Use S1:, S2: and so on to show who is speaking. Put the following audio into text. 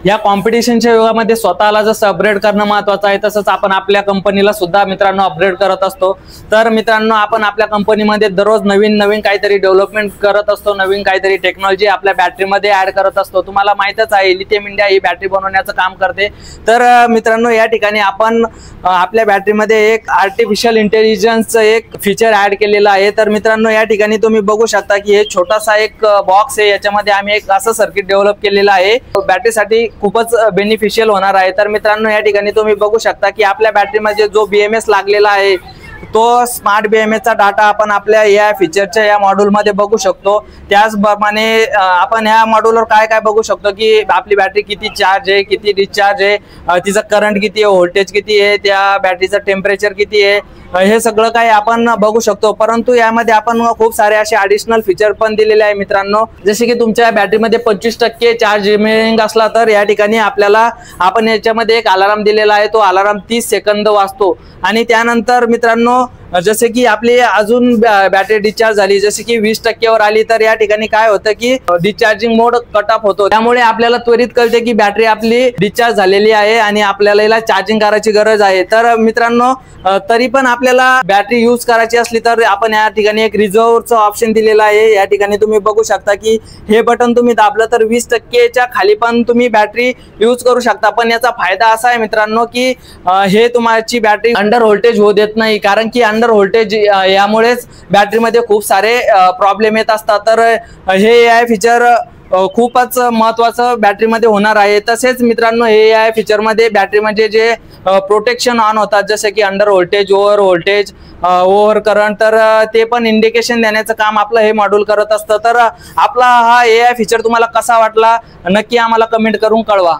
S1: या कॉम्पिटिशनच्या युगामध्ये स्वतःला जसं अपग्रेड करणं महत्त्वाचं आहे, तसंच आपण आपल्या कंपनीला सुद्धा मित्रांनो अपग्रेड करत असतो। तर मित्रांनो, आपण आपल्या कंपनीमध्ये दररोज नवीन नवीन काहीतरी डेव्हलपमेंट करत असतो, नवीन काहीतरी टेक्नॉलॉजी आपल्या बॅटरीमध्ये ऍड करत असतो। तुम्हाला माहितच आहे लिथियम इंडिया ही बॅटरी बनवण्याचं काम करते। तर मित्रांनो, या ठिकाणी आपण आपल्या बॅटरीमध्ये एक आर्टिफिशियल इंटेलिजन्सचं एक फीचर ऍड केलेलं आहे। तर मित्रांनो, या ठिकाणी तुम्ही बघू शकता की हे छोटासा एक बॉक्स आहे, याच्यामध्ये आम्ही एक असं सर्किट डेव्हलप केलेलं आहे, बॅटरीसाठी खूपच बेनिफिशियल होणार आहे। तर मित्रांनो, या ठिकाणी तुम्ही बघू शकता की आपल्या बॅटरीमध्ये जो BMS लागलेला आहे तो स्मार्ट BMS चा डाटा आपण आपल्या या फीचरच्या या मॉड्यूल मध्ये बघू शकतो। त्याचप्रमाणे आपण या मॉड्यूलवर काय काय बघू शकतो की आपली बॅटरी किती चार्ज आहे, किती डिस्चार्ज आहे, तिचा करंट किती आहे, व्होल्टेज किती आहे, त्या बॅटरीचं टेम्परेचर किती आहे, हे सगळं काही आपण बघू शकतो। परंतु यामध्ये आपण खूप सारे असे ॲडिशनल फीचर पण दिलेले आहे मित्रांनो, जसे की तुमच्या बॅटरीमध्ये 25% चार्ज रिमेनिंग असला तर या ठिकाणी आपल्याला आपण याच्यामध्ये एक अलार्म दिलेला आहे, तो अलार्म 30 सेकंद वाजतो। आणि त्यानंतर मित्रांनो, जसे की आपली अजून बॅटरी डिस्चार्ज झाली, जसे की 20% वर आली, तर या ठिकाणी काय होतं की डिस्चार्जिंग मोड कट ऑफ होतो। त्यामुळे आपल्याला त्वरित कळते की बॅटरी आपली डिस्चार्ज झालेली आहे आणि आपल्याला याला चार्जिंग करायची गरज आहे। तर मित्रांनो, तरी पण आपल्याला बॅटरी यूज करायची असली तर आपण या ठिकाणी एक रिझर्वचं ऑप्शन दिलेलं आहे। या ठिकाणी तुम्ही बघू शकता की हे बटन तुम्ही दाबलं तर 20%च्या खाली पण तुम्ही बॅटरी यूज करू शकता। पण याचा फायदा असा आहे मित्रांनो की हे तुमची बॅटरी अंडर व्होल्टेज होऊ देत नाही, कारण की अंडर व्होल्टेज यामुळेच बॅटरीमध्ये खूप सारे प्रॉब्लेम येत असतात। तर हे AI फीचर खूपच महत्त्वाचं बॅटरीमध्ये होणार आहे। तसेच मित्रांनो, हे AI फीचर मध्ये बॅटरी म्हणजे जे प्रोटेक्शन ऑन होतात, जसे की under voltage, over voltage, over current, तर ते पण इंडिकेशन देण्याचं काम आपलं हे मॉड्यूल करत असतं। तर आपला हा AI फीचर तुम्हाला कसा वाटला नक्की आम्हाला कमेंट करून कळवा।